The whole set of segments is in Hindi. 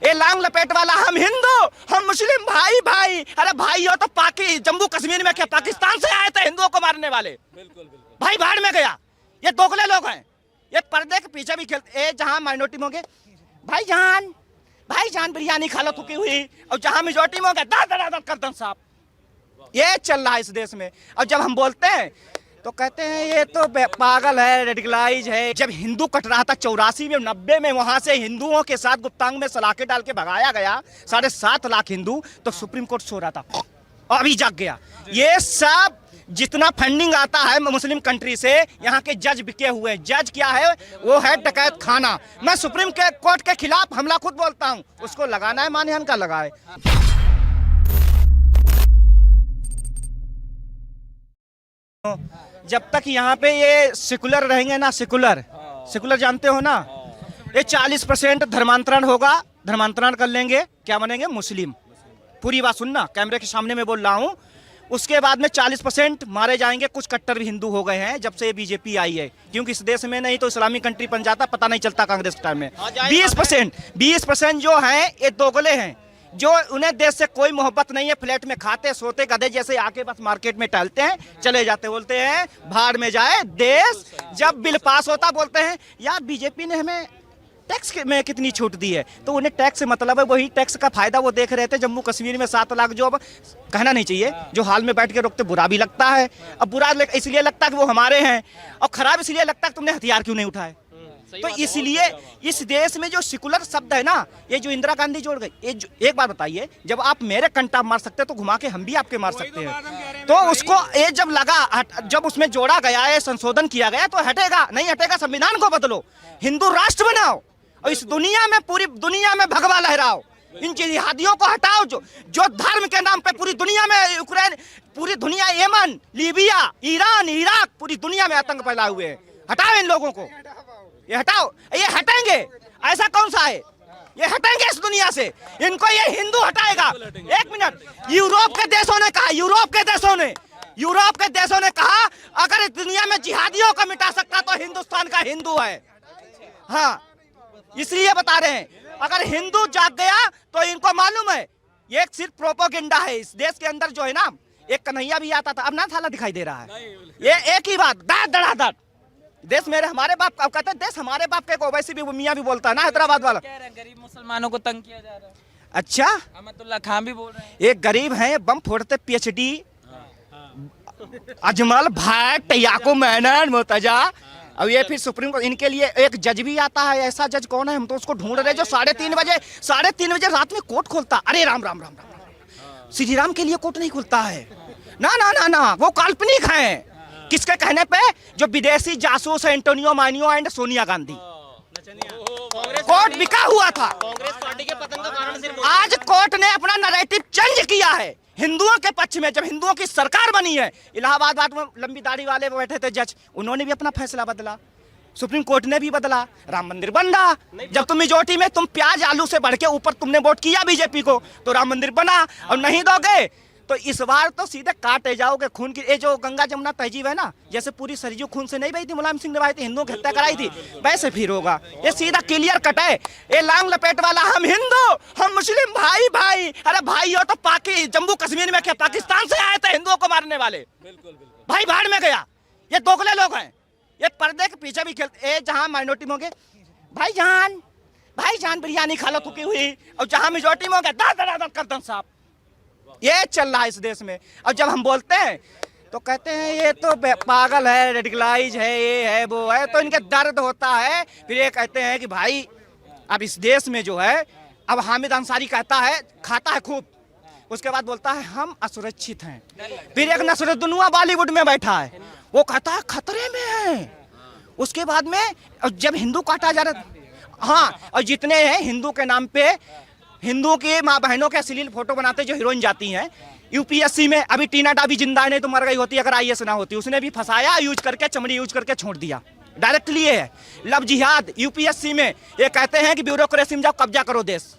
ये लांग लपेट वाला हम हिंदू हम मुस्लिम भाई भाई। अरे भाई हो तो पाकि जम्मू कश्मीर में क्या पाकिस्तान से आए थे हिंदुओं को मारने वाले? बिल्कुल बिल्कुल भाई भाड़ में गया। ये दोगले लोग हैं, ये पर्दे के पीछे भी खेलते। जहाँ माइनॉरिटी में होंगे भाईजान बिरयानी खा लो थुकी हुई, और जहाँ मेजोरिटी में होंगे दादा करदम साहब। ये चल रहा है इस देश में। और जब हम बोलते हैं तो कहते हैं ये तो पागल है, रेडिकलाइज है। जब हिंदू कट रहा था 84 में 90 में, वहां से हिंदुओं के साथ गुप्तांग में सलाखे डाल के भगाया गया 7.5 लाख हिंदू, तो सुप्रीम कोर्ट सो रहा था, अभी जाग गया। ये सब जितना फंडिंग आता है मुस्लिम कंट्री से, यहाँ के जज बिके हुए। जज क्या है? वो है डकैत खाना। मैं सुप्रीम कोर्ट के खिलाफ हमला खुद बोलता हूँ, उसको लगाना है मानहानि का लगाए। जब तक यहाँ पे ये सेकुलर रहेंगे ना, सेकुलर जानते हो ना, ये 40% धर्मांतरण होगा, धर्मांतरण कर लेंगे, क्या बनेंगे? मुस्लिम। पूरी बात सुनना, कैमरे के सामने मैं बोल रहा हूँ। उसके बाद में 40% मारे जाएंगे। कुछ कट्टर भी हिंदू हो गए हैं जब से बीजेपी आई है, क्योंकि इस देश में नहीं तो इस्लामिक कंट्री बन जाता, पता नहीं चलता कांग्रेस के टाइम में। 20% जो हैं ये दोगले हैं, जो उन्हें देश से कोई मोहब्बत नहीं है। फ्लैट में खाते सोते गधे जैसे आके बस मार्केट में टहलते हैं, चले जाते, बोलते हैं भाड़ में जाए देश। जब बिल पास होता बोलते हैं यार बीजेपी ने हमें टैक्स में कितनी छूट दी है, तो उन्हें टैक्स से मतलब है, वही टैक्स का फायदा वो देख रहे थे। जम्मू कश्मीर में 7 लाख, जो अब कहना नहीं चाहिए, जो हाल में बैठ के रोकते बुरा भी लगता है। अब बुरा इसलिए लगता है कि वो हमारे हैं, और खराब इसलिए लगता है कि तुमने हथियार क्यों नहीं उठाए। तो इसलिए इस देश में जो सेकुलर शब्द है ना, ये जो इंदिरा गांधी जोड़ गई, ये एक बात बताइए, जब आप मेरे कंटा मार सकते हैं तो घुमा के हम भी आपके मार सकते हैं। तो उसको ये जब लगा, जब उसमें जोड़ा गया है, संशोधन किया गया, तो हटेगा नहीं हटेगा। संविधान को बदलो, हिंदू राष्ट्र बनाओ, और इस दुनिया में, पूरी दुनिया में भगवा लहराओ। इन जिहादियों को हटाओ जो धर्म के नाम पे पूरी दुनिया में, यूक्रेन, पूरी दुनिया, यमन, लीबिया, ईरान, इराक, पूरी दुनिया में आतंक फैलाए हुए हैं। हटाओ इन लोगों को, ये हटाओ। ये हटेंगे, ऐसा कौन सा है? ये हटेंगे इस दुनिया से, इनको ये हिंदू हटाएगा। एक मिनट, यूरोप के देशों ने कहा अगर इस दुनिया में जिहादियों को मिटा सकता तो हिंदुस्तान का हिंदू है। हाँ, इसलिए बता रहे हैं, अगर हिंदू जाग गया तो इनको मालूम है ये सिर्फ प्रोपोगेंडा है। इस देश के अंदर जो है ना, एक कन्हैया भी आता था, अब ना थाला दिखाई दे रहा है। ये एक ही बात, दाद देश मेरे हमारे बाप का, कहते हैं देश हमारे बाप के, वैसे भी मियाँ भी बोलता है ना, हैदराबाद वाला। गरीब मुसलमानों को तंग किया जा रहा है। अच्छा, अहमदुल्ला खान भी बोल रहे हैं। एक गरीब है, बम फोड़ते, PhD अजमल भाई टैयाकू मैनन मोतजा। अब ये फिर सुप्रीम कोर्ट, इनके लिए एक जज भी आता है। ऐसा जज कौन है? हम तो उसको ढूंढ रहे, जो 3:30 बजे रात में कोर्ट खोलता। अरे राम राम राम राम, श्री राम के लिए कोर्ट नहीं खुलता है ना ना ना ना, वो काल्पनिक है। किसके कहने पे? जो विदेशी जासूस है, एंटोनियो मानियो एंड सोनिया गांधी। कोर्ट बिका हुआ था। कांग्रेस पार्टी के पतन का कारण सिर्फ आज कोर्ट ने अपना नैरेटिव चेंज किया है हिंदुओं के पक्ष में। जब हिंदुओं की सरकार बनी है, इलाहाबाद में लंबी दाढ़ी वाले बैठे थे जज, उन्होंने भी अपना फैसला बदला, सुप्रीम कोर्ट ने भी बदला, राम मंदिर बन रहा। जब तुम मेजोरिटी में, तुम प्याज आलू से बढ़ के ऊपर तुमने वोट किया बीजेपी को, तो राम मंदिर बना। और नहीं दोगे तो इस बार तो सीधे काटे जाओगे। खून की, ये जो गंगा जमुना तहजीब है ना, जैसे पूरी सरयू खून से नहीं बही थी, मुलायम सिंह ने बही थी, हिंदुओं की हत्या कराई थी, वैसे फिर होगा। ये सीधा क्लियर कट है। ये लांग लपेट वाला हम हिंदू हम मुस्लिम भाई भाई। अरे भाई हो तो पाकि जम्मू कश्मीर में क्या पाकिस्तान से आए थे हिंदुओं को मारने वाले? भाई भाड़ में गया। ये दोगले लोग हैं, ये पर्दे के पीछे भी खेलते। जहाँ माइनॉरिटी में होंगे भाईजान बिरयानी खा लो थुकी हुई, और जहाँ मेजोरिटी में होंगे दादा करदम साहब। ये चल रहा है इस देश में। और जब हम बोलते हैं तो कहते हैं ये तो पागल है, रेडिकलाइज है, ये है वो है, तो इनके दर्द होता है। फिर ये कहते हैं कि भाई अब इस देश में जो है, अब हामिद अंसारी कहता है, खाता है खूब, उसके बाद बोलता है हम असुरक्षित हैं। फिर एक नसरुद्दीन बॉलीवुड में बैठा है, वो कहता है खतरे में है। उसके बाद में जब हिंदू काटा जा रहा, हाँ, और जितने हैं हिंदू के नाम पे, हिंदू की माँ बहनों के अश्लील फोटो बनाते जो हीरोइन जाती हैं यूपीएससी में। अभी टीना डाबी जिंदा नहीं तो मर गई होती अगर IAS ना होती। उसने भी फंसाया, यूज करके, चमड़ी यूज करके छोड़ दिया। डायरेक्टली ये है लव जिहाद यूपीएससी में। ये कहते हैं कि ब्यूरोक्रेसी में जाओ, कब्जा करो देश।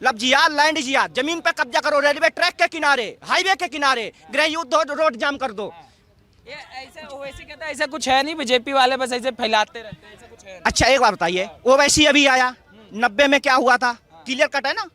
लव जिहाद, लैंड जिहाद, जमीन पे कब्जा करो, रेलवे ट्रैक के किनारे, हाईवे के किनारे, गृह युद्ध, रोड जाम कर दो। ये ऐसा वैसे कहता है, ऐसा कुछ है नहीं, बीजेपी वाले बस ऐसे फैलाते रहते हैं, ऐसा कुछ है नहीं। अच्छा एक बात बताइए, वो वैसी अभी आया 90 में क्या हुआ था? क्लियर कट है ना।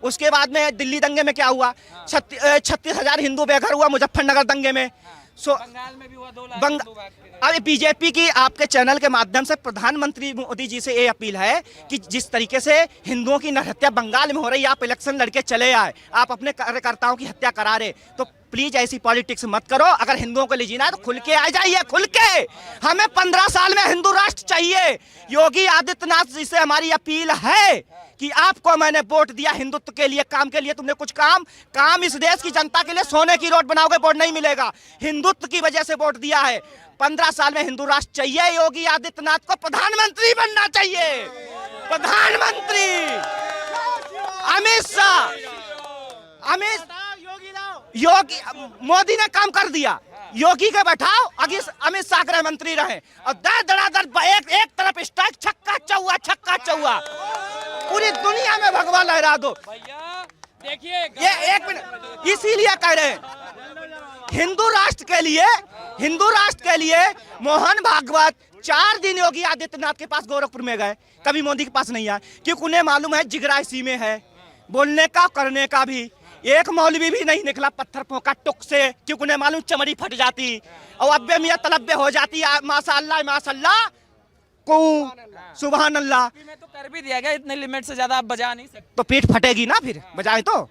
उसके बाद में दिल्ली दंगे में क्या हुआ, 36,000 हिंदू बेघर हुआ मुजफ्फरनगर दंगे में। सो बंगाल में भी हुआ 2 लाख बंग हिंदू भाग के। अब बीजेपी की आपके चैनल के माध्यम से प्रधानमंत्री मोदी जी से ये अपील है कि जिस तरीके से हिंदुओं की नरहत्या बंगाल में हो रही है, आप इलेक्शन लड़के चले आए, आप अपने कार्यकर्ताओं की हत्या करा रहे, तो प्लीज ऐसी पॉलिटिक्स मत करो। अगर हिंदुओं को ले जीना है तो खुल के आ जाइए, खुल के। हमें 15 साल में हिंदू राष्ट्र चाहिए। योगी आदित्यनाथ जी से हमारी अपील है कि आपको मैंने वोट दिया हिंदुत्व के लिए, काम के लिए। तुमने कुछ काम इस देश की जनता के लिए सोने की रोड बनाओगे, वोट नहीं मिलेगा। हिंदुत्व की वजह से वोट दिया है। 15 साल में हिंदू राष्ट्र चाहिए। योगी आदित्यनाथ को प्रधानमंत्री बनना चाहिए, प्रधानमंत्री। अमित शाह, योगी मोदी ने काम कर दिया, योगी के बैठाओ, अमित शाह गृह मंत्री रहे और दर एक तरफ स्ट्राइक, छक्का चौवा पूरी दुनिया में भगवा लहरा दो। भैया देखिए, ये 1 मिनट, इसीलिए कह रहे हैं हिंदू राष्ट्र के लिए मोहन भागवत 4 दिन योगी आदित्यनाथ के पास गोरखपुर में गए, कभी मोदी के पास नहीं आए, क्योंकि उन्हें मालूम है जिगरा इसी में है, बोलने का करने का भी। एक मौलवी भी नहीं निकला पत्थर फोंका टुक से, क्योंकि उन्हें मालूम चमड़ी फट जाती और अब्बे मियां तलब्बे हो जाती। माशाअल्लाह को सुभान अल्लाह। में तो कर भी दिया गया, इतने लिमिट से ज्यादा आप बजा नहीं सकते। तो पीठ फटेगी ना फिर बजाए तो।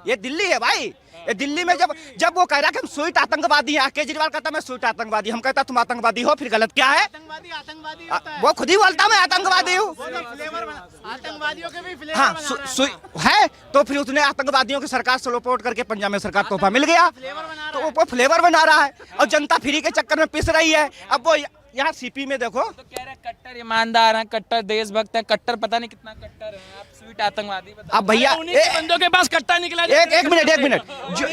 ये दिल्ली है भाई, ये दिल्ली में जब वो कह रहा है कि हम स्वीट आतंकवादी हैं, केजरीवाल कहता मैं स्वीट आतंकवादी, हम कहता तुम आतंकवादी हो, फिर गलत क्या है? आतंकवादी होता है। वो खुद ही बोलता मैं आतंकवादी हूँ। आतंकवादियों के भी फ्लेवर हाँ बना रहा है, तो फिर उसने आतंकवादियों की सरकार से सपोर्ट करके पंजाब में सरकार तोहफा मिल गया, तो वो फ्लेवर बना रहा है और जनता फ्री के चक्कर में पिस रही है। अब वो यहाँ सीपी में देखो, तो कह रहे कट्टर ईमानदार हैं, कट्टर देशभक्त हैं, कट्टर पता नहीं कितना कट्टर है, आप स्वीट आतंकवादी बता। अब भैया बंदों के पास कट्टा निकला। एक मिनट, जो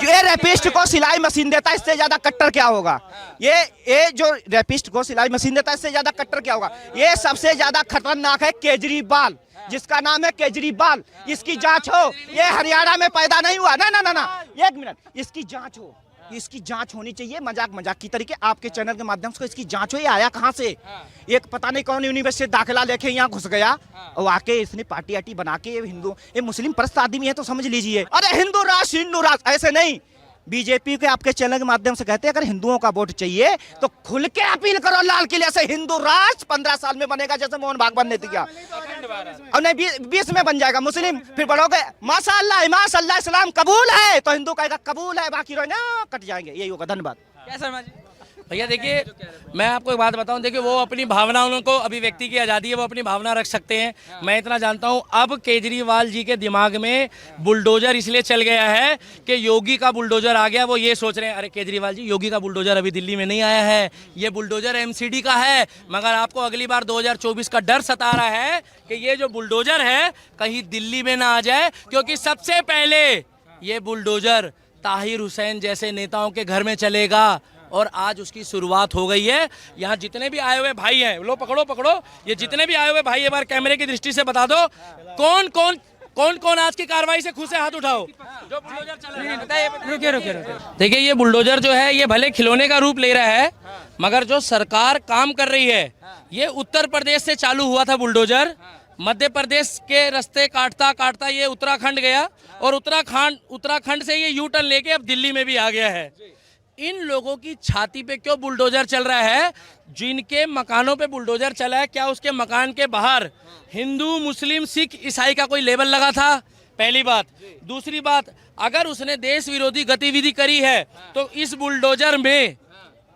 ये रैपिस्ट को सिलाई मशीन देता है इससे ज्यादा कट्टर क्या होगा? ये जो रैपिस्ट को सिलाई मशीन देता है इससे ज्यादा कट्टर क्या होगा? ये सबसे ज्यादा खतरनाक है केजरीवाल, जिसका नाम है केजरीवाल। इसकी जांच हो, ये हरियाणा में पैदा नहीं हुआ ना। 1 मिनट, इसकी जांच हो, इसकी जांच होनी चाहिए। मजाक की तरीके आपके चैनल के माध्यम से इसकी जांच हो, ये आया कहां से? एक पता नहीं कौन यूनिवर्सिटी दाखिला लेके यहाँ घुस गया और आके इसने पार्टी आटी बना के ये मुस्लिम परस्त आदमी है तो समझ लीजिए। अरे हिंदू राष्ट्र ऐसे नहीं। बीजेपी के आपके चैनल के माध्यम से कहते हैं अगर हिंदुओं का वोट चाहिए तो खुल के अपील करो लाल किले से, हिंदू राष्ट्र 15 साल में बनेगा, जैसे मोहन भागवत ने दिया। और नहीं 20 में बन जाएगा मुस्लिम, फिर बढ़ोगे माशाअल्लाह इस्लाम कबूल है तो हिंदू कहेगा कबूल है, बाकी रहो ना कट जाएंगे। यही होगा। धन्यवाद। क्या शर्मा जी? भैया देखिए, मैं आपको एक बात बताऊं, देखिए वो अपनी भावनाओं को, अभिव्यक्ति की आज़ादी है, वो अपनी भावना रख सकते हैं। मैं इतना जानता हूं अब केजरीवाल जी के दिमाग में बुलडोजर इसलिए चल गया है कि योगी का बुलडोजर आ गया। वो ये सोच रहे हैं अरे केजरीवाल जी, योगी का बुलडोजर अभी दिल्ली में नहीं आया है, ये बुलडोजर एमसीडी का है। मगर आपको अगली बार 2024 का डर सता रहा है कि ये जो बुलडोजर है कहीं दिल्ली में ना आ जाए, क्योंकि सबसे पहले ये बुलडोजर ताहिर हुसैन जैसे नेताओं के घर में चलेगा और आज उसकी शुरुआत हो गई है। यहाँ जितने भी आए हुए भाई हैं, लो पकड़ो, ये जितने भी आए हुए भाई एक बार कैमरे की दृष्टि से बता दो कौन आज की कार्रवाई से खुश है, हाथ उठाओ। जो बुलडोजर चला है, रुकिए। देखिए ये बुलडोजर जो है ये भले खिलौने का रूप ले रहा है, मगर जो सरकार काम कर रही है, ये उत्तर प्रदेश से चालू हुआ था बुलडोजर, मध्य प्रदेश के रास्ते काटता ये उत्तराखंड गया और उत्तराखंड से ये यू टर्न लेके अब दिल्ली में भी आ गया है। इन लोगों की छाती पे क्यों बुलडोजर चल रहा है? जिनके मकानों पे बुलडोजर चला है, क्या उसके मकान के बाहर हिंदू, मुस्लिम, सिख, ईसाई का कोई लेबल लगा था? पहली बात। दूसरी बात, अगर उसने देश विरोधी गतिविधि करी है तो इस बुलडोजर में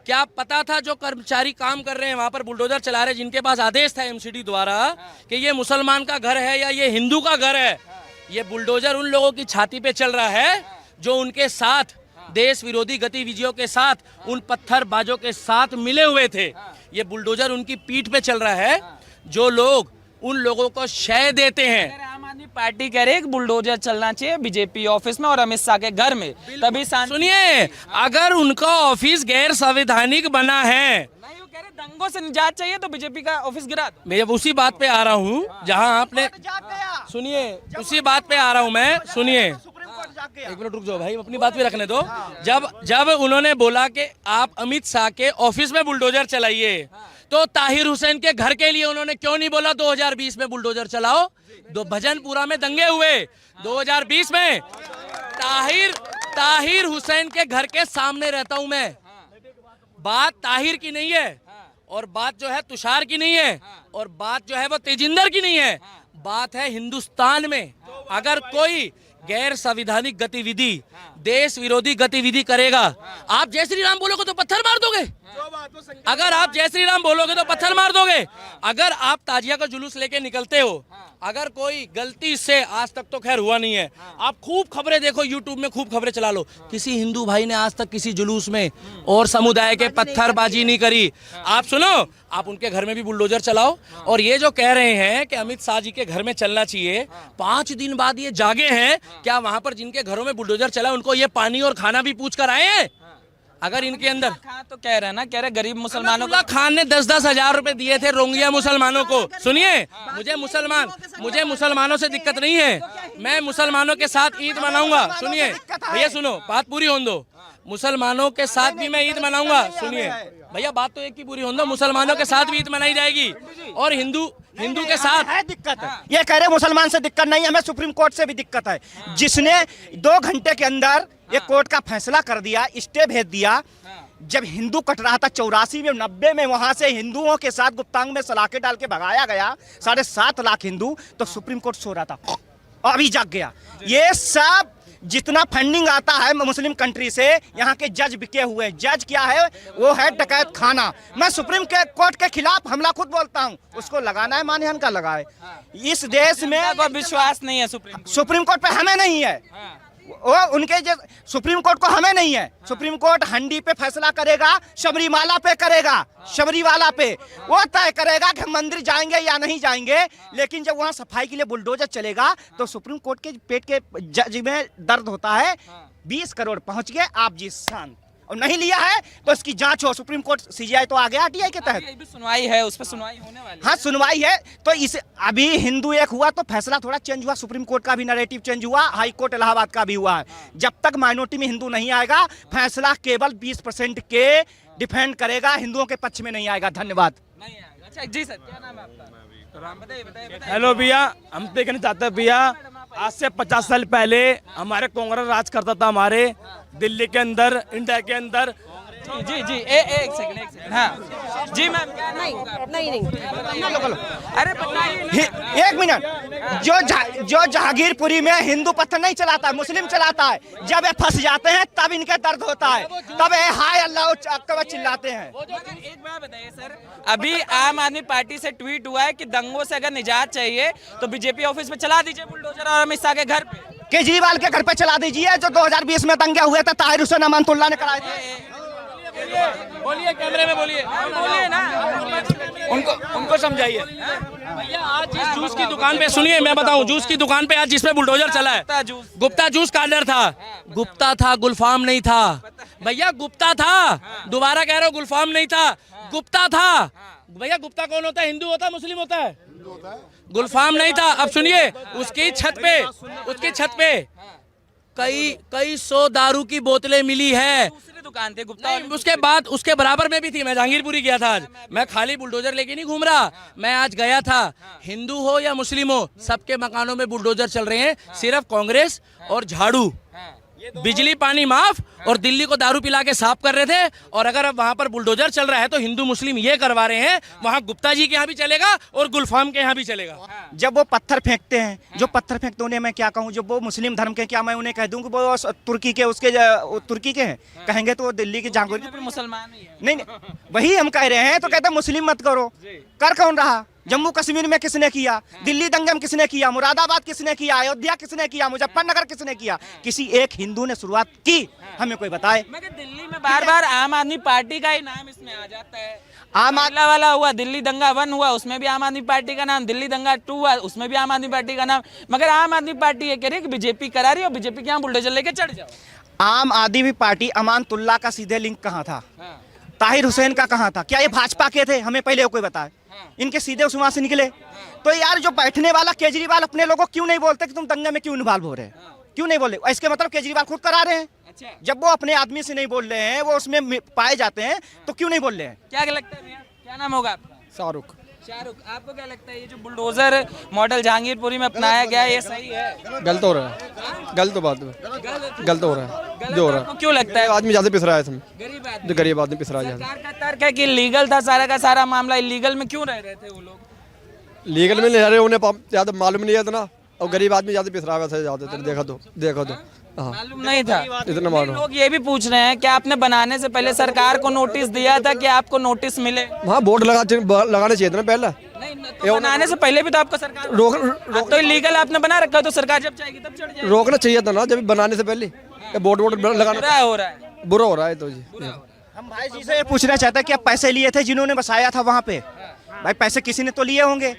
क्या पता था जो कर्मचारी काम कर रहे हैं वहां पर बुलडोजर चला रहे, जिनके पास आदेश था एमसीडी द्वारा कि ये मुसलमान का घर है या ये हिंदू का घर है, ये बुलडोजर उन लोगों की छाती पे चल रहा है जो उनके साथ देश विरोधी गतिविधियों के साथ, उन पत्थरबाजों के साथ मिले हुए थे। ये बुलडोजर उनकी पीठ पे चल रहा है। जो लोग उन लोगों को शय देते हैं, आम आदमी पार्टी कह रही है कि बुलडोजर चलना चाहिए बीजेपी ऑफिस में और अमित शाह के घर में, तभी सुनिए, अगर उनका ऑफिस गैर संवैधानिक बना है, नहीं वो कह रहे दंगों से निजात चाहिए तो बीजेपी का ऑफिस गिरा दो। मैं उसी बात पे आ रहा हूँ जहाँ आपने, सुनिए, उसी बात पे आ रहा हूँ मैं, सुनिए, एक मिनट रुक जाओ भाई, अपनी बात भी रखने दो। जब उन्होंने बोला कि आप अमित शाह के ऑफिस में बुलडोजर चलाइए, तो ताहिर हुसैन के घर के लिए उन्होंने क्यों नहीं बोला 2020 में बुलडोजर चलाओ? दो भजनपुरा में दंगे हुए 2020 में। ताहिर हुसैन के घर के सामने रहता हूं मैं। बात ताहिर की नहीं है, और बात जो है तुषार की नहीं है, और बात जो है वो तेजिंदर की नहीं है। बात है हिंदुस्तान में अगर कोई गैर संवैधानिक गतिविधि, देश विरोधी गतिविधि करेगा, आप जय श्री राम बोलोगे तो पत्थर मार दोगे? अगर आप जय श्री राम बोलोगे तो पत्थर मार दोगे? अगर आप ताजिया का जुलूस लेके निकलते हो, अगर कोई गलती से, आज तक तो खैर हुआ नहीं है, आप खूब खबरें देखो, यूट्यूब में खूब खबरें चला लो, किसी हिंदू भाई ने आज तक किसी जुलूस में और समुदाय के पत्थरबाजी नहीं करी। आप सुनो, आप उनके घर में भी बुलडोजर चलाओ। और ये जो कह रहे हैं कि अमित शाह जी के घर में चलना चाहिए, 5 दिन बाद ये जागे हैं, क्या वहां पर जिनके घरों में बुलडोजर चला उनको ये पानी और खाना भी पूछ कर आए हैं? अगर इनके अंदर खान तो कह रहे हैं ना, कह रहे गरीब मुसलमानों को। खान ने 10-10 हजार रुपए दिए थे रोंगिया मुसलमानों को। सुनिए, मुझे मुसलमानों से दिक्कत नहीं है, मैं मुसलमानों के साथ ईद मनाऊंगा। सुनिए भैया, सुनो, बात पूरी होने दो। मुसलमानों के साथ भी मैं ईद मनाऊंगा। सुनिए भैया, बात तो एक की पूरी होने दो। मुसलमानों के साथ भी ईद मनाई जाएगी, और हिंदू के साथ है दिक्कत है। ये कह रहे मुसलमान से दिक्कत नहीं, हमें सुप्रीम कोर्ट से भी दिक्कत है, जिसने 2 घंटे के अंदर ये कोर्ट का फैसला कर दिया, स्टे भेज दिया। जब हिंदू कट रहा था 84 में 90 में, वहां से हिंदुओं के साथ गुप्तांग में सलाखें डाल के भगाया गया 7.5 लाख हिंदू, तो सुप्रीम कोर्ट सो रहा था, अभी जाग गया। ये सब जितना फंडिंग आता है मुस्लिम कंट्री से, यहाँ के जज बिके हुए हैं। जज क्या है? वो है डकैत खाना। मैं सुप्रीम कोर्ट के खिलाफ हमला खुद बोलता हूँ, उसको लगाना है मानहानि का लगाए। इस देश में विश्वास नहीं है सुप्रीम कोर्ट पे, हमें नहीं है वो, उनके जो सुप्रीम कोर्ट को हमें नहीं है। सुप्रीम कोर्ट हंडी पे फैसला करेगा, शबरीमाला पे करेगा, शबरीवाला पे वो तय करेगा कि हम मंदिर जाएंगे या नहीं जाएंगे। लेकिन जब वहां सफाई के लिए बुलडोजर चलेगा तो सुप्रीम कोर्ट के पेट के जज में दर्द होता है। 20 करोड़ पहुंच गए, आप जी शांत, और नहीं लिया है तो इसकी जांच हो। सुप्रीम कोर्ट सीजीआई तो आ गया आरटीआई के तहत, भी सुनवाई है, उस पर सुनवाई होने वाली है। हाँ सुनवाई है। तो इस अभी हिंदू एक हुआ तो फैसला थोड़ा चेंज हुआ, सुप्रीम कोर्ट का भी नैरेटिव चेंज हुआ, हाई कोर्ट इलाहाबाद का भी हुआ है। जब तक माइनॉरिटी में हिंदू नहीं आएगा, फैसला केवल 20% के डिफेंड करेगा, हिंदुओं के पक्ष में नहीं आएगा। धन्यवाद। नहीं आएगा। अच्छा जी सर, क्या नाम है आपका? राम, बताइए। हेलो भैया, हम तो कहना चाहते हैं भैया, आज से 50 साल पहले हमारे कांग्रेस राज करता था हमारे दिल्ली के अंदर, इंडिया के अंदर। जी एक सेकंड हाँ जी मैम। नहीं अरे बताइए। 1 मिनट, जो जहांगीरपुरी में हिंदू पत्थर नहीं चलाता है, मुस्लिम चलाता है, जब ये फंस जाते हैं तब इनके दर्द होता है, तब ये हाय अल्लाह अकबर चिल्लाते हैं। एक बात बताइए सर, अभी आम आदमी पार्टी से ट्वीट हुआ है कि दंगों से अगर निजात चाहिए तो बीजेपी ऑफिस में चला दीजिए बुलडोजर, और अमित शाह के घर पे, केजरीवाल के घर पे चला दीजिए, जो 2020 में दंगे हुए थे ताहिर हुसैन अमानतुल्लाह ने कराए थे। बोलिए, कैमरे में बोलिए ना, उनको समझाइए। भैया, आज जिस जूस की दुकान पे, सुनिए मैं बताऊं, जूस की दुकान पे आज जिसपे बुलडोजर चला है, गुप्ता जूस कार्नर था। गुप्ता था, गुलफाम नहीं था भैया, गुप्ता था। दोबारा कह रहा हूँ, गुलफाम नहीं था, गुप्ता था भैया। गुप्ता कौन होता है? हिंदू होता है, मुस्लिम होता है? गुलफाम नहीं था। अब सुनिए, उसकी छत पे कई 100 दारू की बोतलें मिली है। दुकान थे गुप्ता, उसके बराबर में भी थी। मैं जहांगीरपुरी गया था आज, मैं खाली बुलडोजर लेके नहीं घूम रहा, मैं आज गया था। हिंदू हो या मुस्लिम हो, सबके मकानों में बुलडोजर चल रहे हैं। सिर्फ कांग्रेस और झाड़ू बिजली पानी माफ, और दिल्ली को दारू पिला के साफ कर रहे थे। और अगर अब वहां पर बुलडोजर चल रहा है तो हिंदू मुस्लिम ये करवा रहे हैं, वहां गुप्ता जी के यहाँ भी चलेगा और गुलफाम के यहाँ भी चलेगा। जब वो पत्थर फेंकते हैं, जो पत्थर फेंकते हैं उन्हें मैं क्या कहूँ, जब वो मुस्लिम धर्म के, क्या मैं उन्हें कह दूं कि वो तुर्की के तुर्की के हैं? कहेंगे तो वो दिल्ली के जहांगीर मुसलमान ही है। नहीं, वही हम कह रहे हैं। तो कहते हैं मुस्लिम मत करो, कर कौन रहा? जम्मू कश्मीर में किसने किया? दिल्ली दंगे में किसने किया? मुरादाबाद किसने किया? अयोध्या किसने किया? मुजफ्फरनगर किसने किया? किसी एक हिंदू ने शुरुआत की? हमें कोई बताए। मगर दिल्ली में बार आम आदमी पार्टी का ही नाम इसमें आ जाता है। आम आदमी वाला हुआ, दिल्ली दंगा 1 हुआ, उसमें भी आम आदमी पार्टी का नाम, दिल्ली दंगा 2 हुआ, उसमें भी आम आदमी पार्टी का नाम। मगर आम आदमी पार्टी ये कह रही है कि बीजेपी करा रही है और बीजेपी के यहाँ बुलडोजर लेके चढ़ जाओ। आम आदमी पार्टी अमानतुल्लाह का सीधे लिंक कहाँ था? ताहिर हुसैन का कहाँ था? क्या ये भाजपा के थे? हमें पहले कोई बताए। इनके सीधे उस वहां से निकले। तो यार, जो बैठने वाला केजरीवाल अपने लोगों को क्यों नहीं बोलते कि तुम दंगे में क्यों इन्वॉल्व हो रहे हैं? क्यों नहीं बोले? इसके मतलब केजरीवाल खुद करा रहे हैं। जब वो अपने आदमी से नहीं बोल रहे हैं, वो उसमें पाए जाते हैं, तो क्यों नहीं बोल रहे हैं? क्या लगता है? क्या नाम होगा आपका? शाहरुख। शाहरुख। आपको क्या लगता है ये जो बुलडोजर मॉडल जहांगीरपुरी में अपनाया गया है ये सही है? गलत हो रहा है, गलत बात है, गलत हो रहा है जो हो रहा आपको क्यों लगता है? है। आदमी ज़्यादा पिस रहा है इसमें, गरीब आदमी। जो गरीब आदमी पिस रहा है ज़्यादा। सरकार का तर्क है कि लीगल था सारा का सारा मामला, इलीगल में क्यों रह रहे थे वो लोग? लीगल में ले रहे उन्हें ज़्यादा मालूम नहीं है इतना, और गरीब आदमी ज़्यादा पिस रहा है वैसे ज़्यादातर। देखो तो हाँ, मालूम नहीं था। इतना मालूम। लोग ये भी पूछ रहे हैं कि आपने बनाने से पहले सरकार को नोटिस दिया था कि आपको नोटिस मिले? हाँ, बोर्ड लगाने चाहिए था ना पहले। नहीं तो बनाने से पहले भी तो आपको सरकार रोक तो इलीगल आपने बना रखा है, तो सरकार जब चाहेगी तब चढ़ जाएगी। रोकना चाहिए था ना, जब बनाने से पहले बोर्ड लगाना। बुरा हो रहा है। बुरा हो रहा है तो जी। हम भाई जी से ये पूछना चाहते हैं कि आप पैसे लिए थे जिन्होंने बसाया था वहाँ पे? भाई पैसे किसी ने तो लिए होंगे।